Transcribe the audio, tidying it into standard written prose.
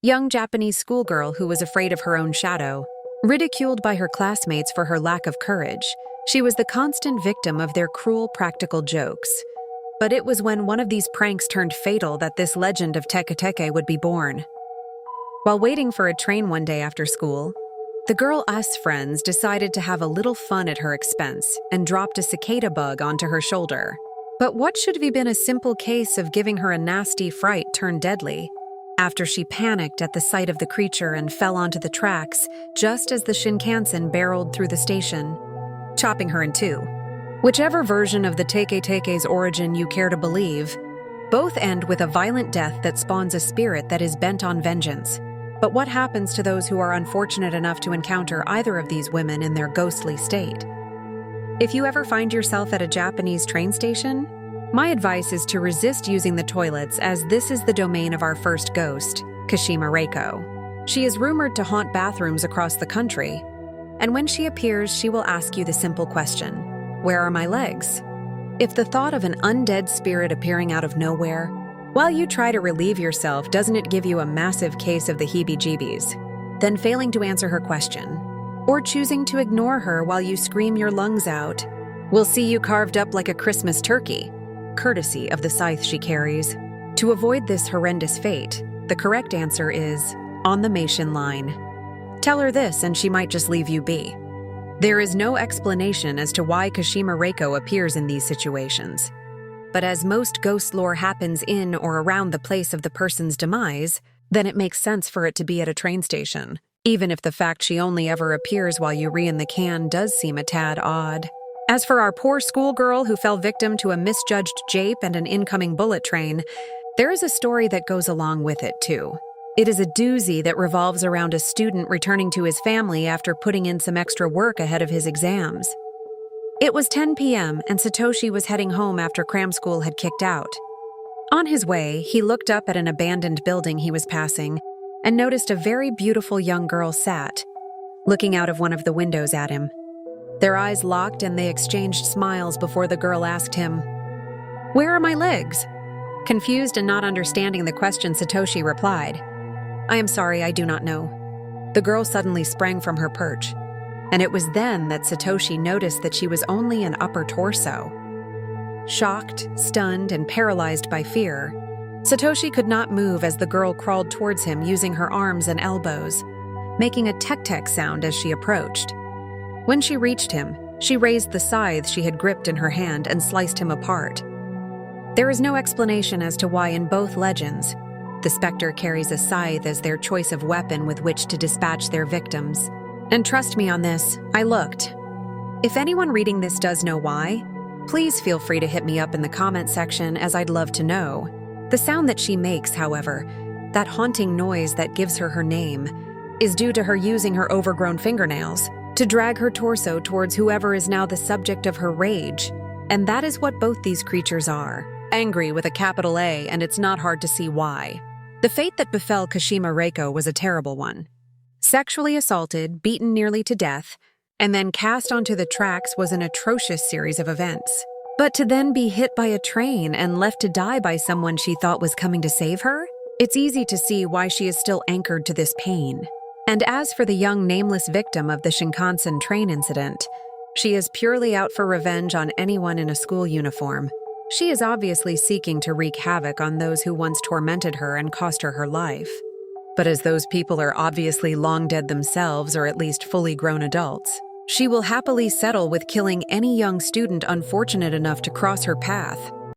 young Japanese schoolgirl who was afraid of her own shadow. Ridiculed by her classmates for her lack of courage, she was the constant victim of their cruel practical jokes. But it was when one of these pranks turned fatal that this legend of Teke Teke would be born. While waiting for a train one day after school, the girl Us friends decided to have a little fun at her expense and dropped a cicada bug onto her shoulder. But what should have been a simple case of giving her a nasty fright turned deadly after she panicked at the sight of the creature and fell onto the tracks just as the Shinkansen barreled through the station, chopping her in two. Whichever version of the Teke Teke's origin you care to believe, both end with a violent death that spawns a spirit that is bent on vengeance. But what happens to those who are unfortunate enough to encounter either of these women in their ghostly state? If you ever find yourself at a Japanese train station, my advice is to resist using the toilets, as this is the domain of our first ghost, Kashima Reiko. She is rumored to haunt bathrooms across the country, and when she appears, she will ask you the simple question, "Where are my legs?" If the thought of an undead spirit appearing out of nowhere, while you try to relieve yourself, doesn't it give you a massive case of the heebie-jeebies? Then failing to answer her question, or choosing to ignore her while you scream your lungs out, will see you carved up like a Christmas turkey, courtesy of the scythe she carries. To avoid this horrendous fate, the correct answer is on the Mason line. Tell her this and she might just leave you be. There is no explanation as to why Kashima Reiko appears in these situations. But as most ghost lore happens in or around the place of the person's demise, then it makes sense for it to be at a train station, even if the fact she only ever appears while you re in the can does seem a tad odd. As for our poor schoolgirl who fell victim to a misjudged jape and an incoming bullet train, there is a story that goes along with it too. It is a doozy that revolves around a student returning to his family after putting in some extra work ahead of his exams. It was 10 p.m. and Satoshi was heading home after cram school had kicked out. On his way, he looked up at an abandoned building he was passing and noticed a very beautiful young girl sat, looking out of one of the windows at him. Their eyes locked and they exchanged smiles before the girl asked him, "Where are my legs?" Confused and not understanding the question, Satoshi replied, "I am sorry, I do not know." The girl suddenly sprang from her perch, and it was then that Satoshi noticed that she was only an upper torso. Shocked, stunned, and paralyzed by fear, Satoshi could not move as the girl crawled towards him using her arms and elbows, making a tek-tek sound as she approached. When she reached him, she raised the scythe she had gripped in her hand and sliced him apart. There is no explanation as to why in both legends, the specter carries a scythe as their choice of weapon with which to dispatch their victims. And trust me on this, I looked. If anyone reading this does know why, please feel free to hit me up in the comment section, as I'd love to know. The sound that she makes, however, that haunting noise that gives her her name, is due to her using her overgrown fingernails to drag her torso towards whoever is now the subject of her rage. And that is what both these creatures are. Angry with a capital A, and it's not hard to see why. The fate that befell Kashima Reiko was a terrible one. Sexually assaulted, beaten nearly to death, and then cast onto the tracks was an atrocious series of events. But to then be hit by a train and left to die by someone she thought was coming to save her? It's easy to see why she is still anchored to this pain. And as for the young nameless victim of the Shinkansen train incident, she is purely out for revenge on anyone in a school uniform. She is obviously seeking to wreak havoc on those who once tormented her and cost her her life. But as those people are obviously long dead themselves, or at least fully grown adults, she will happily settle with killing any young student unfortunate enough to cross her path.